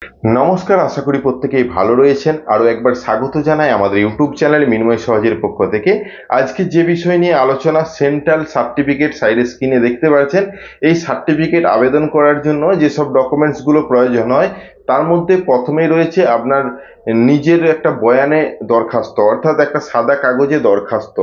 নমস্কার, আশা করি প্রত্যেকেই ভালো রয়েছেন। আরও একবার স্বাগত জানাই আমাদের ইউটিউব চ্যানেল মিনময় সহজের পক্ষ থেকে। আজকে যে বিষয় নিয়ে আলোচনা, সেন্ট্রাল সার্টিফিকেট, সাইডে স্ক্রিনে দেখতে পাচ্ছেন। এই সার্টিফিকেট আবেদন করার জন্য যেসব ডকুমেন্টসগুলো প্রয়োজন হয় তার মধ্যে প্রথমেই রয়েছে আপনার নিজের একটা বয়ানে দরখাস্ত, অর্থাৎ একটা সাদা কাগজে দরখাস্ত।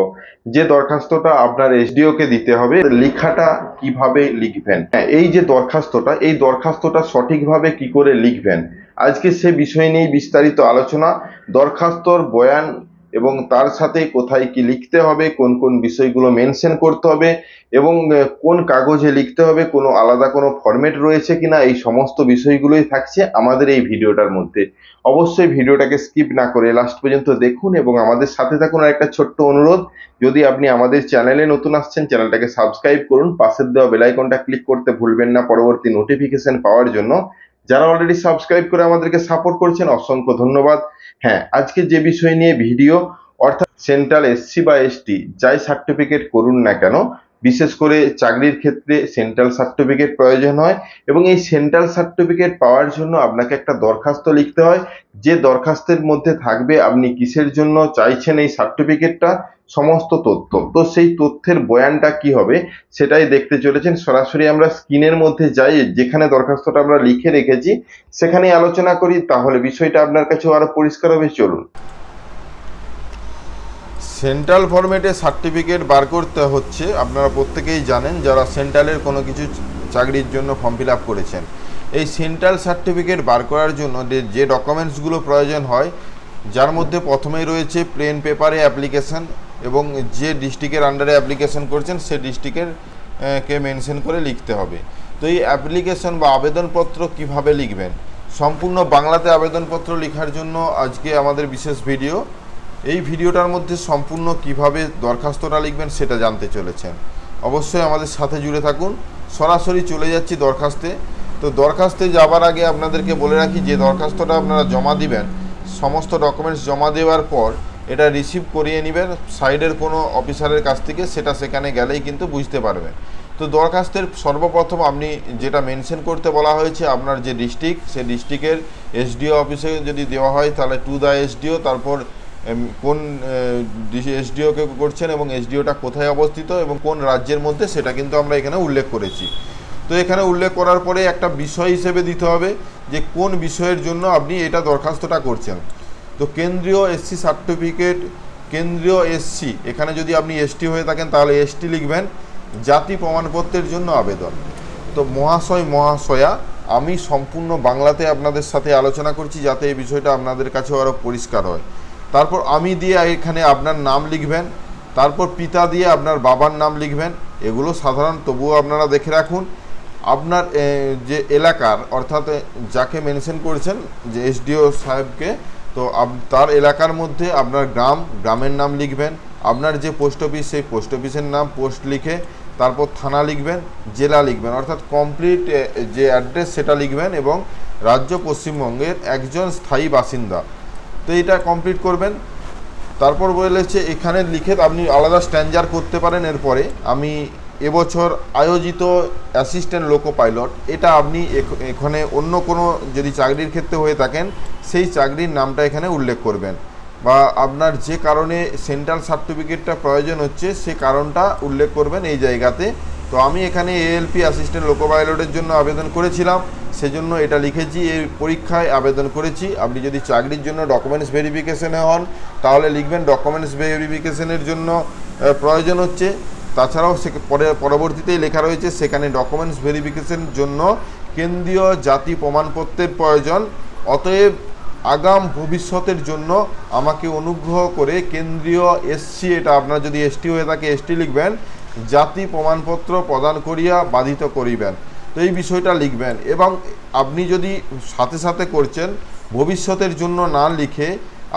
যে দরখাস্তটা আপনার এসডিওকে দিতে হবে। লেখাটা কিভাবে লিখবেন, হ্যাঁ, এই যে দরখাস্তটা, এই দরখাস্তটা সঠিকভাবে কি করে লিখবেন, আজকে সে বিষয় নিয়ে বিস্তারিত আলোচনা। দরখাস্তর বয়ান এবং তার সাথে কোথায় কি লিখতে হবে, কোন কোন বিষয়গুলো মেনশন করতে হবে এবং কোন কাগজে লিখতে হবে, কোনো আলাদা কোনো ফরম্যাট রয়েছে কিনা, এই সমস্ত বিষয়গুলোই থাকছে আমাদের এই ভিডিওটার মধ্যে। অবশ্যই ভিডিওটাকে স্কিপ না করে লাস্ট পর্যন্ত দেখুন এবং আমাদের সাথে থাকুন। আর একটা ছোট্ট অনুরোধ, যদি আপনি আমাদের চ্যানেলে নতুন আসছেন, চ্যানেলটাকে সাবস্ক্রাইব করুন, পাশের দেওয়া বেল আইকনটা ক্লিক করতে ভুলবেন না পরবর্তী নোটিফিকেশন পাওয়ার জন্য। যারা অলরেডি সাবস্ক্রাইব করে আমাদেরকে সাপোর্ট করছেন, অসংখ্য ধন্যবাদ। হ্যাঁ, আজকে যে বিষয় নিয়ে ভিডিও, অর্থাৎ সেন্ট্রাল এসসি বা এসটি যাই সার্টিফিকেট করুন না কেন, বিশেষ করে চাকরির ক্ষেত্রে সেন্ট্রাল সার্টিফিকেট প্রয়োজন হয় এবং এই সেন্ট্রাল সার্টিফিকেট পাওয়ার জন্য আপনাকে একটা দরখাস্ত লিখতে হয়। যে দরখাস্তের মধ্যে থাকবে আপনি কিসের জন্য চাইছেন এই সার্টিফিকেটটা, সমস্ত তথ্য। তো সেই তথ্যের বয়ানটা কি হবে সেটাই দেখতে চলেছেন। সরাসরি আমরা স্ক্রিনের মধ্যে যাই, যেখানে দরখাস্তটা আমরা লিখে রেখেছি সেখানেই আলোচনা করি, তাহলে বিষয়টা আপনার কাছেও আরো পরিষ্কার হবে। চলুন। সেন্ট্রাল ফরম্যাটে সার্টিফিকেট বার করতে হচ্ছে, আপনারা প্রত্যেকেই জানেন যারা সেন্ট্রালের কোনো কিছু চাকরির জন্য ফর্ম ফিল আপ করেছেন। এই সেন্ট্রাল সার্টিফিকেট বার করার জন্য যে ডকুমেন্টসগুলো প্রয়োজন হয়, যার মধ্যে প্রথমেই রয়েছে প্লেন পেপারে অ্যাপ্লিকেশন এবং যে ডিস্ট্রিক্টের আন্ডারে অ্যাপ্লিকেশন করছেন সে ডিস্ট্রিক্টের কে মেনশন করে লিখতে হবে। তো এই অ্যাপ্লিকেশন বা আবেদনপত্র কিভাবে লিখবেন, সম্পূর্ণ বাংলাতে আবেদনপত্র লেখার জন্য আজকে আমাদের বিশেষ ভিডিও। এই ভিডিওটার মধ্যে সম্পূর্ণ কিভাবে দরখাস্তটা লিখবেন সেটা জানতে চলেছেন। অবশ্যই আমাদের সাথে জুড়ে থাকুন। সরাসরি চলে যাচ্ছি দরখাস্তে। তো দরখাস্তে যাবার আগে আপনাদেরকে বলে রাখি, যে দরখাস্তটা আপনারা জমা দিবেন, সমস্ত ডকুমেন্টস জমা দেওয়ার পর এটা রিসিভ করিয়ে নেবেন সাইডের কোনো অফিসারের কাছ থেকে, সেটা সেখানে গেলেই কিন্তু বুঝতে পারবেন। তো দরখাস্তের সর্বপ্রথম আপনি যেটা মেনশন করতে বলা হয়েছে, আপনার যে ডিস্ট্রিক্ট, সেই ডিস্ট্রিক্টের এসডিও অফিসে যদি দেওয়া হয় তাহলে টু দ্য এসডিও, তারপর কোন এসডিওকে করছেন এবং এসডিওটা কোথায় অবস্থিত এবং কোন রাজ্যের মধ্যে, সেটা কিন্তু আমরা এখানে উল্লেখ করেছি। তো এখানে উল্লেখ করার পরে একটা বিষয় হিসেবে দিতে হবে যে কোন বিষয়ের জন্য আপনি এটা দরখাস্তটা করছেন। তো কেন্দ্রীয় এসসি সার্টিফিকেট, কেন্দ্রীয় এসসি, এখানে যদি আপনি এসটি হয়ে থাকেন তাহলে এসটি লিখবেন। জাতি প্রমাণপত্রের জন্য আবেদন। তো মহাশয় মহাশয়া, আমি সম্পূর্ণ বাংলাতে আপনাদের সাথে আলোচনা করছি যাতে এই বিষয়টা আপনাদের কাছেও আরও পরিষ্কার হয়। তারপর আমি দিয়ে এখানে আপনার নাম লিখবেন, তারপর পিতা দিয়ে আপনার বাবার নাম লিখবেন। এগুলো সাধারণ, তবুও আপনারা দেখে রাখুন। আপনার যে এলাকার, অর্থাৎ যাকে মেনশন করেছেন যে এসডিও সাহেবকে, তো তার এলাকার মধ্যে আপনার গ্রামের নাম লিখবেন। আপনার যে পোস্ট অফিস, সেই পোস্ট অফিসের নাম, পোস্ট লিখে তারপর থানা লিখবেন, জেলা লিখবেন, অর্থাৎ কমপ্লিট যে অ্যাড্রেস সেটা লিখবেন এবং রাজ্য পশ্চিমবঙ্গের একজন স্থায়ী বাসিন্দা। তো এটা কমপ্লিট করবেন। তারপর বলেছে এখানে লিখে আপনি আলাদা স্ট্যান্ডার করতে পারেন। এরপরে আমি এবছর আয়োজিত অ্যাসিস্ট্যান্ট লোকো পাইলট, এটা আপনি এখানে অন্য কোনো যদি চাকরির ক্ষেত্রে হয়ে থাকেন সেই চাকরির নামটা এখানে উল্লেখ করবেন, বা আপনার যে কারণে সেন্ট্রাল সার্টিফিকেটটা প্রয়োজন হচ্ছে সে কারণটা উল্লেখ করবেন এই জায়গাতে। তো আমি এখানে এএলপি অ্যাসিস্ট্যান্ট লোকো পাইলটের জন্য আবেদন করেছিলাম, সেজন্য এটা লিখেছি। এই পরীক্ষায় আবেদন করেছি। আপনি যদি চাকরির জন্য ডকুমেন্টস ভেরিফিকেশনে হন তাহলে লিখবেন ডকুমেন্টস ভেরিফিকেশনের জন্য প্রয়োজন হচ্ছে। তাছাড়াও পরবর্তীতেই লেখা রয়েছে সেখানে ডকুমেন্টস ভেরিফিকেশনের জন্য কেন্দ্রীয় জাতি প্রমাণপত্রের প্রয়োজন। অতএব আগাম ভবিষ্যতের জন্য আমাকে অনুগ্রহ করে কেন্দ্রীয় এসসি, এটা আপনার যদি এসটি হয়ে থাকে এসটি লিখবেন, জাতি প্রমাণপত্র প্রদান করিয়া বাধিত করিবেন। তো এই বিষয়টা লিখবেন। এবং আপনি যদি সাথে সাথে করছেন, ভবিষ্যতের জন্য না লিখে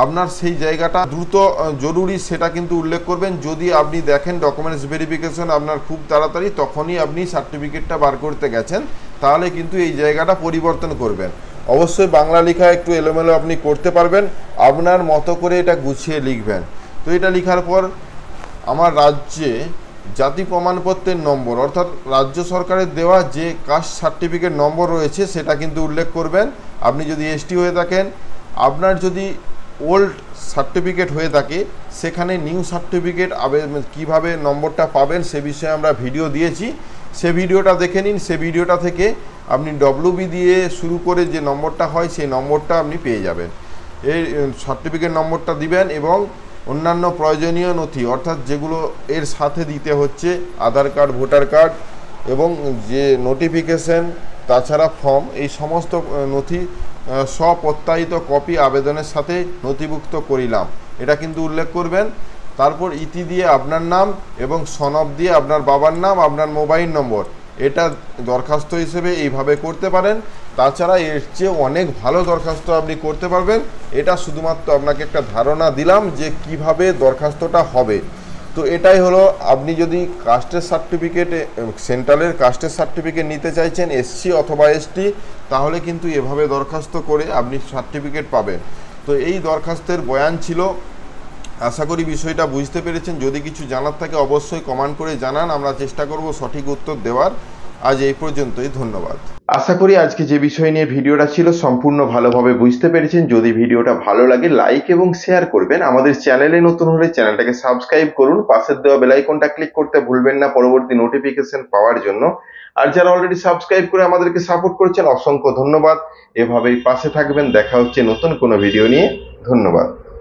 আপনার সেই জায়গাটা দ্রুত জরুরি সেটা কিন্তু উল্লেখ করবেন। যদি আপনি দেখেন ডকুমেন্টস ভেরিফিকেশন আপনার খুব তাড়াতাড়ি, তখনই আপনি সার্টিফিকেটটা বার করতে গেছেন, তাহলে কিন্তু এই জায়গাটা পরিবর্তন করবেন। অবশ্যই বাংলা লেখা একটু এলোমেলো আপনি করতে পারবেন, আপনার মতো করে এটা গুছিয়ে লিখবেন। তো এটা লেখার পর আমার রাজ্যে জাতি প্রমাণপত্রের নম্বর অর্থাৎ রাজ্য সরকারের দেওয়া যে কাস্ট সার্টিফিকেট নম্বর রয়েছে সেটা কিন্তু উল্লেখ করবেন। আপনি যদি এসটি হয়ে থাকেন, আপনার যদি ওল্ড সার্টিফিকেট হয়ে থাকে সেখানে নিউ সার্টিফিকেট কীভাবে নম্বরটা পাবেন সে বিষয়ে আমরা ভিডিও দিয়েছি, সে ভিডিওটা দেখে নিন। সে ভিডিওটা থেকে আপনি ডব্লিউবি দিয়ে শুরু করে যে নম্বরটা হয় সেই নম্বরটা আপনি পেয়ে যাবেন। এই সার্টিফিকেট নম্বরটা দিবেন এবং অন্যান্য প্রয়োজনীয় নথি অর্থাৎ যেগুলো এর সাথে দিতে হচ্ছে আধার কার্ড, ভোটার কার্ড এবং যে নোটিফিকেশন, তাছাড়া ফর্ম, এই সমস্ত নথি স্বপ্রত্যায়িত কপি আবেদনের সাথে নথিভুক্ত করিলাম, এটা কিন্তু উল্লেখ করবেন। তারপর ইতি দিয়ে আপনার নাম এবং সনদ দিয়ে আপনার বাবার নাম, আপনার মোবাইল নম্বর, এটা দরখাস্ত হিসেবে এইভাবে করতে পারেন। তাছাড়া এর চেয়ে অনেক ভালো দরখাস্ত আপনি করতে পারবেন। এটা শুধুমাত্র আপনাকে একটা ধারণা দিলাম যে কিভাবে দরখাস্তটা হবে। তো এটাই হলো, আপনি যদি কাস্টের সার্টিফিকেট, সেন্ট্রালের কাস্টের সার্টিফিকেট নিতে চাইছেন এসসি অথবা এসটি, তাহলে কিন্তু এভাবে দরখাস্ত করে আপনি সার্টিফিকেট পাবেন। তো এই দরখাস্তের বয়ান ছিল। আশা করি বিষয়টা বুঝতে পেরেছেন। যদি কিছু জানার থাকে অবশ্যই কমেন্ট করে জানান, আমরা চেষ্টা করব সঠিক উত্তর দেওয়ার। আজ এই পর্যন্তই, ধন্যবাদ। আশা করি আজকে যে বিষয় নিয়ে ভিডিওটা ছিল সম্পূর্ণ ভালোভাবে বুঝতে পেরেছেন। যদি ভিডিওটা ভালো লাগে লাইক এবং শেয়ার করবেন। আমাদের চ্যানেলে নতুন হলে চ্যানেলটাকে সাবস্ক্রাইব করুন, পাশের দেওয়া বেল আইকনটা ক্লিক করতে ভুলবেন না পরবর্তী নোটিফিকেশন পাওয়ার জন্য। আর যারা অলরেডি সাবস্ক্রাইব করে আমাদেরকে সাপোর্ট করেছেন অসংখ্য ধন্যবাদ। এভাবেই পাশে থাকবেন। দেখা হচ্ছে নতুন কোনো ভিডিও নিয়ে। ধন্যবাদ।